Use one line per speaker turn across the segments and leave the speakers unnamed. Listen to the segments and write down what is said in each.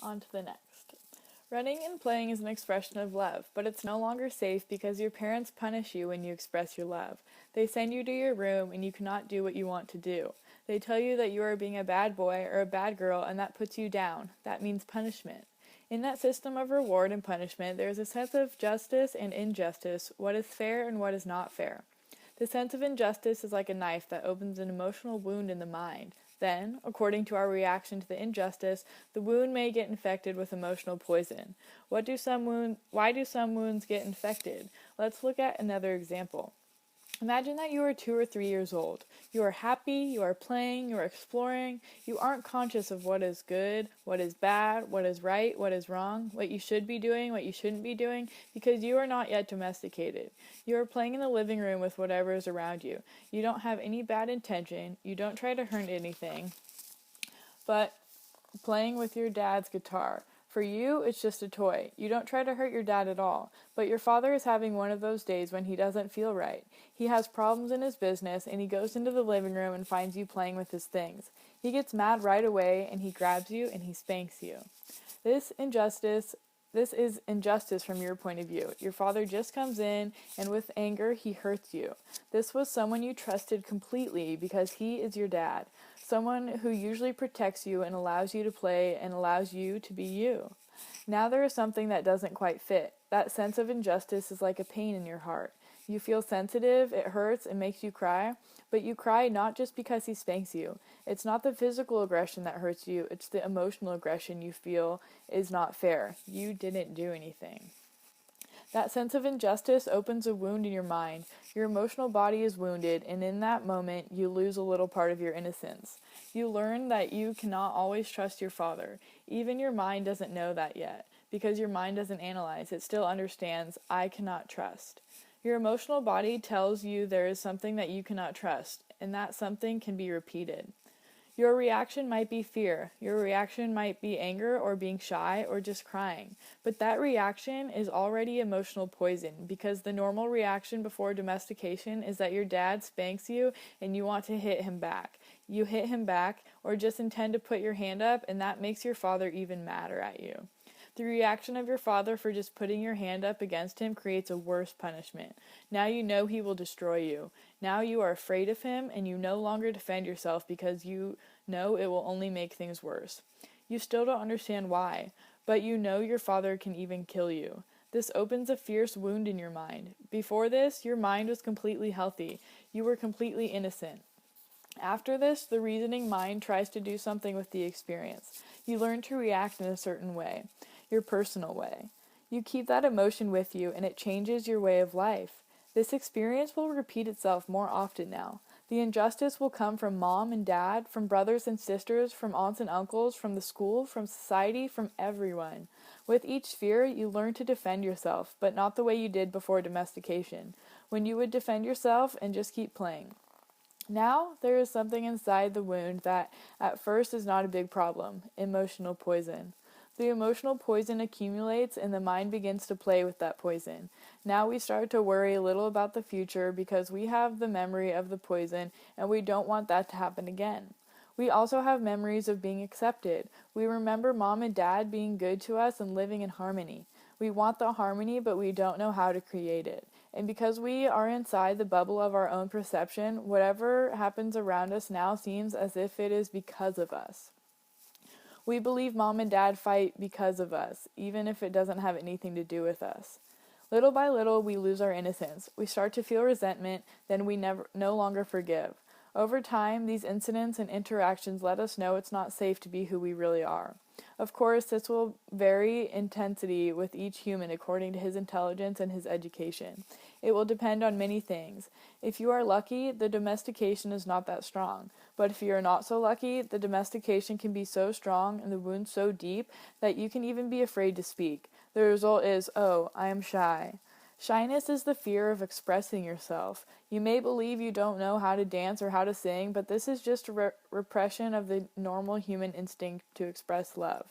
On to the next. Running and playing is an expression of love, but it's no longer safe because your parents punish you when you express your love. They send you to your room and you cannot do what you want to do. They tell you that you are being a bad boy or a bad girl and that puts you down. That means punishment. In that system of reward and punishment, there is a sense of justice and injustice, what is fair and what is not fair. The sense of injustice is like a knife that opens an emotional wound in the mind. Then, according to our reaction to the injustice, the wound may get infected with emotional poison. Why do some wounds get infected? Let's look at another example. Imagine that you are 2 or 3 years old. You are happy, you are playing, you are exploring. You aren't conscious of what is good, what is bad, what is right, what is wrong, what you should be doing, what you shouldn't be doing, because you are not yet domesticated. You are playing in the living room with whatever is around you. You don't have any bad intention. You don't try to hurt anything, but playing with your dad's guitar. For you, it's just a toy. You don't try to hurt your dad at all. But your father is having one of those days when he doesn't feel right. He has problems in his business, and he goes into the living room and finds you playing with his things. He gets mad right away, and he grabs you, and he spanks you. This is injustice from your point of view. Your father just comes in, and with anger, he hurts you. This was someone you trusted completely because he is your dad. Someone who usually protects you and allows you to play and allows you to be you. Now there is something that doesn't quite fit. That sense of injustice is like a pain in your heart. You feel sensitive, it hurts, it makes you cry, but you cry not just because he spanks you. It's not the physical aggression that hurts you, it's the emotional aggression you feel is not fair. You didn't do anything. That sense of injustice opens a wound in your mind. Your emotional body is wounded, and in that moment, you lose a little part of your innocence. You learn that you cannot always trust your father. Even your mind doesn't know that yet, because your mind doesn't analyze. It still understands, I cannot trust. Your emotional body tells you there is something that you cannot trust, and that something can be repeated. Your reaction might be fear. Your reaction might be anger or being shy or just crying. But that reaction is already emotional poison because the normal reaction before domestication is that your dad spanks you and you want to hit him back. You hit him back or just intend to put your hand up, and that makes your father even madder at you. The reaction of your father for just putting your hand up against him creates a worse punishment. Now you know he will destroy you. Now you are afraid of him, and you no longer defend yourself because you know it will only make things worse. You still don't understand why, but you know your father can even kill you. This opens a fierce wound in your mind. Before this, your mind was completely healthy. You were completely innocent. After this, the reasoning mind tries to do something with the experience. You learn to react in a certain way, your personal way. You keep that emotion with you, and it changes your way of life. This experience will repeat itself more often now. The injustice will come from mom and dad, from brothers and sisters, from aunts and uncles, from the school, from society, from everyone. With each fear, you learn to defend yourself, but not the way you did before domestication, when you would defend yourself and just keep playing. Now, there is something inside the wound that at first is not a big problem, emotional poison. The emotional poison accumulates and the mind begins to play with that poison. Now we start to worry a little about the future because we have the memory of the poison and we don't want that to happen again. We also have memories of being accepted. We remember mom and dad being good to us and living in harmony. We want the harmony, but we don't know how to create it. And because we are inside the bubble of our own perception, whatever happens around us now seems as if it is because of us. We believe mom and dad fight because of us, even if it doesn't have anything to do with us. Little by little, we lose our innocence. We start to feel resentment, then we no longer forgive. Over time, these incidents and interactions let us know it's not safe to be who we really are. Of course, this will vary intensity with each human according to his intelligence and his education. It will depend on many things. If you are lucky, the domestication is not that strong. But if you are not so lucky, the domestication can be so strong and the wound so deep that you can even be afraid to speak. The result is, oh, I am shy. Shyness is the fear of expressing yourself. You may believe you don't know how to dance or how to sing, but this is just a repression of the normal human instinct to express love.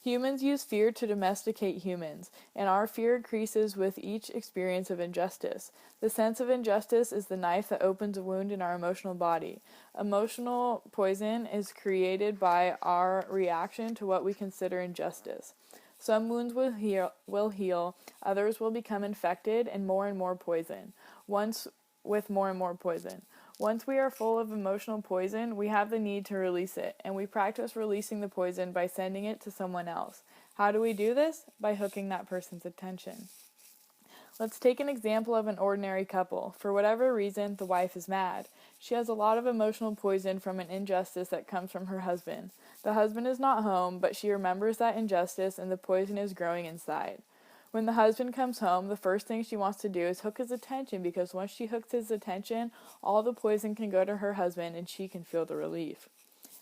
Humans use fear to domesticate humans, and our fear increases with each experience of injustice. The sense of injustice is the knife that opens a wound in our emotional body. Emotional poison is created by our reaction to what we consider injustice. Some wounds will heal, others will become infected and more poison. Once with more and more poison. Once we are full of emotional poison, we have the need to release it, and we practice releasing the poison by sending it to someone else. How do we do this? By hooking that person's attention. Let's take an example of an ordinary couple. For whatever reason, the wife is mad. She has a lot of emotional poison from an injustice that comes from her husband. The husband is not home, but she remembers that injustice and the poison is growing inside. When the husband comes home, the first thing she wants to do is hook his attention, because once she hooks his attention, all the poison can go to her husband and she can feel the relief.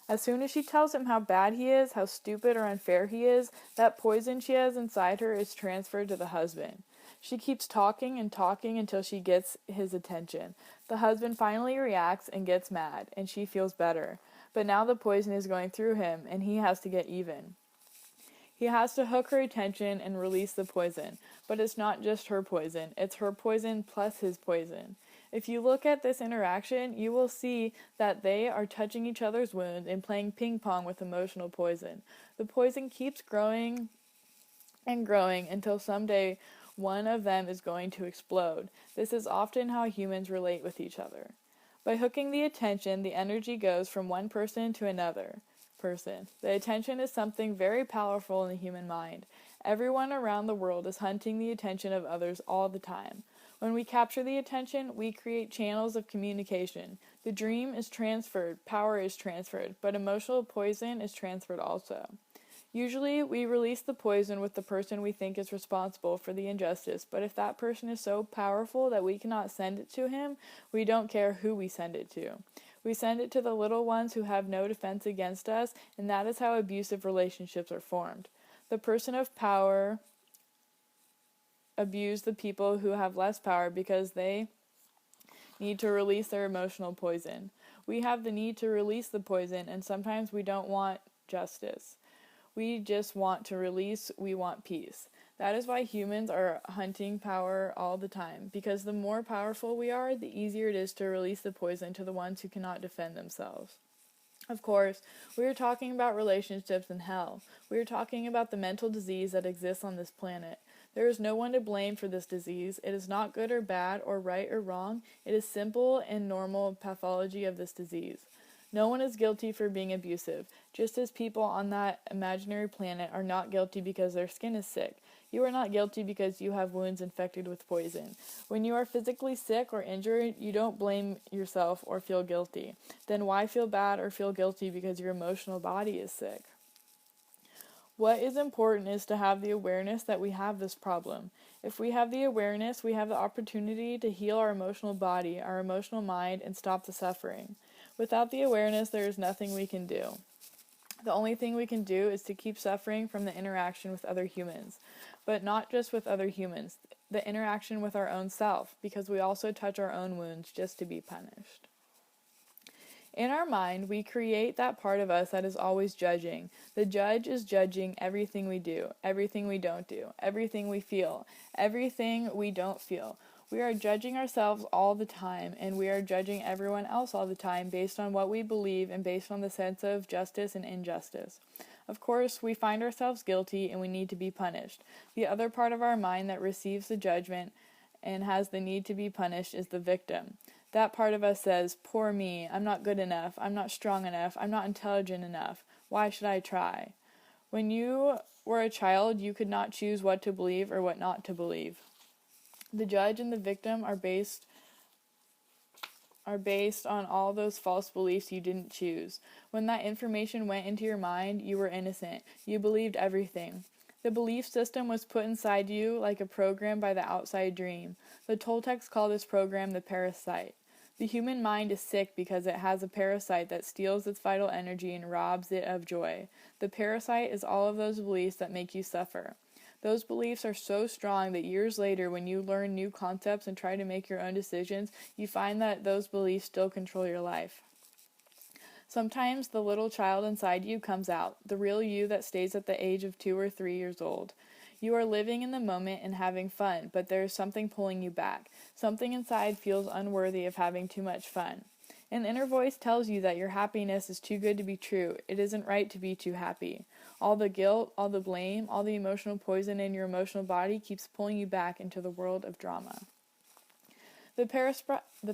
As soon as she tells him how bad he is, how stupid or unfair he is, that poison she has inside her is transferred to the husband. She keeps talking and talking until she gets his attention. The husband finally reacts and gets mad, and she feels better. But now the poison is going through him, and he has to get even. He has to hook her attention and release the poison. But it's not just her poison. It's her poison plus his poison. If you look at this interaction, you will see that they are touching each other's wounds and playing ping pong with emotional poison. The poison keeps growing and growing until someday one of them is going to explode. This is often how humans relate with each other. By hooking the attention, the energy goes from one person to another person. The attention is something very powerful in the human mind. Everyone around the world is hunting the attention of others all the time. When we capture the attention, we create channels of communication. The dream is transferred, power is transferred, but emotional poison is transferred also. Usually, we release the poison with the person we think is responsible for the injustice, but if that person is so powerful that we cannot send it to him, we don't care who we send it to. We send it to the little ones who have no defense against us, and that is how abusive relationships are formed. The person of power abuse the people who have less power because they need to release their emotional poison. We have the need to release the poison, and sometimes we don't want justice. We just want to release, we want peace. That is why humans are hunting power all the time, because the more powerful we are, the easier it is to release the poison to the ones who cannot defend themselves. Of course, we are talking about relationships in hell. We are talking about the mental disease that exists on this planet. There is no one to blame for this disease. It is not good or bad or right or wrong. It is simple and normal pathology of this disease. No one is guilty for being abusive, just as people on that imaginary planet are not guilty because their skin is sick. You are not guilty because you have wounds infected with poison. When you are physically sick or injured, you don't blame yourself or feel guilty. Then why feel bad or feel guilty because your emotional body is sick? What is important is to have the awareness that we have this problem. If we have the awareness, we have the opportunity to heal our emotional body, our emotional mind, and stop the suffering. Without the awareness, there is nothing we can do. The only thing we can do is to keep suffering from the interaction with other humans. But not just with other humans, the interaction with our own self, because we also touch our own wounds just to be punished. In our mind, we create that part of us that is always judging. The judge is judging everything we do, everything we don't do, everything we feel, everything we don't feel. We are judging ourselves all the time, and we are judging everyone else all the time based on what we believe and based on the sense of justice and injustice. Of course, we find ourselves guilty and we need to be punished. The other part of our mind that receives the judgment and has the need to be punished is the victim. That part of us says, "Poor me, I'm not good enough, I'm not strong enough, I'm not intelligent enough. Why should I try?" When you were a child, you could not choose what to believe or what not to believe. The judge and the victim are based on all those false beliefs you didn't choose. When that information went into your mind, you were innocent. You believed everything. The belief system was put inside you like a program by the outside dream. The Toltecs call this program the parasite. The human mind is sick because it has a parasite that steals its vital energy and robs it of joy. The parasite is all of those beliefs that make you suffer. Those beliefs are so strong that years later, when you learn new concepts and try to make your own decisions, you find that those beliefs still control your life. Sometimes the little child inside you comes out, the real you that stays at the age of 2 or 3 years old. You are living in the moment and having fun, but there is something pulling you back. Something inside feels unworthy of having too much fun. An inner voice tells you that your happiness is too good to be true. It isn't right to be too happy. All the guilt, all the blame, all the emotional poison in your emotional body keeps pulling you back into the world of drama. The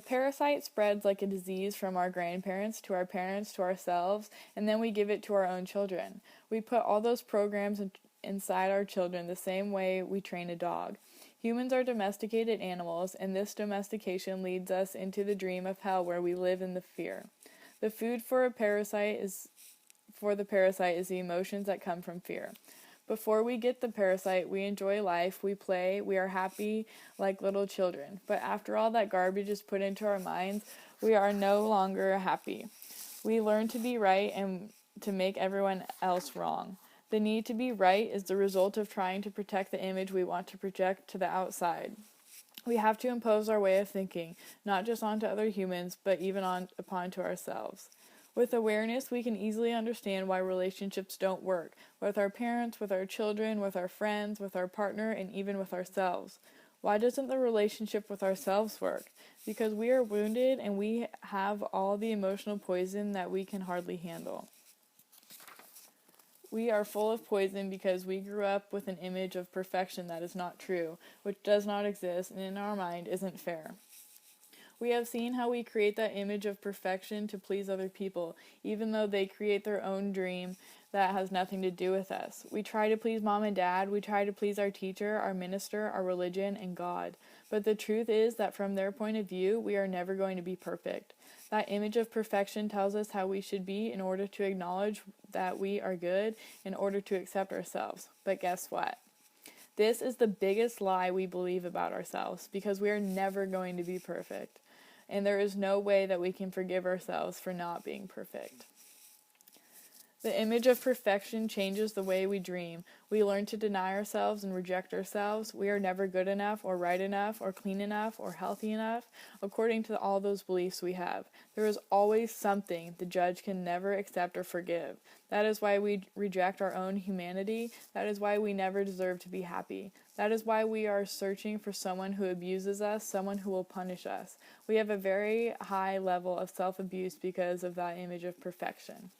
parasite spreads like a disease from our grandparents to our parents to ourselves, and then we give it to our own children. We put all those programs inside our children the same way we train a dog. Humans are domesticated animals, and this domestication leads us into the dream of hell where we live in the fear. The food for the parasite is the emotions that come from fear. Before we get the parasite, we enjoy life, we play, we are happy like little children. But after all that garbage is put into our minds, we are no longer happy. We learn to be right and to make everyone else wrong. The need to be right is the result of trying to protect the image we want to project to the outside. We have to impose our way of thinking, not just onto other humans, but even upon to ourselves. With awareness, we can easily understand why relationships don't work, with our parents, with our children, with our friends, with our partner, and even with ourselves. Why doesn't the relationship with ourselves work? Because we are wounded and we have all the emotional poison that we can hardly handle. We are full of poison because we grew up with an image of perfection that is not true, which does not exist, and in our mind isn't fair. We have seen how we create that image of perfection to please other people, even though they create their own dream that has nothing to do with us. We try to please mom and dad, we try to please our teacher, our minister, our religion, and God. But the truth is that from their point of view, we are never going to be perfect. That image of perfection tells us how we should be in order to acknowledge that we are good, in order to accept ourselves. But guess what? This is the biggest lie we believe about ourselves, because we are never going to be perfect. And there is no way that we can forgive ourselves for not being perfect. The image of perfection changes the way we dream. We learn to deny ourselves and reject ourselves. We are never good enough or right enough or clean enough or healthy enough, according to all those beliefs we have. There is always something the judge can never accept or forgive. That is why we reject our own humanity. That is why we never deserve to be happy. That is why we are searching for someone who abuses us, someone who will punish us. We have a very high level of self-abuse because of that image of perfection.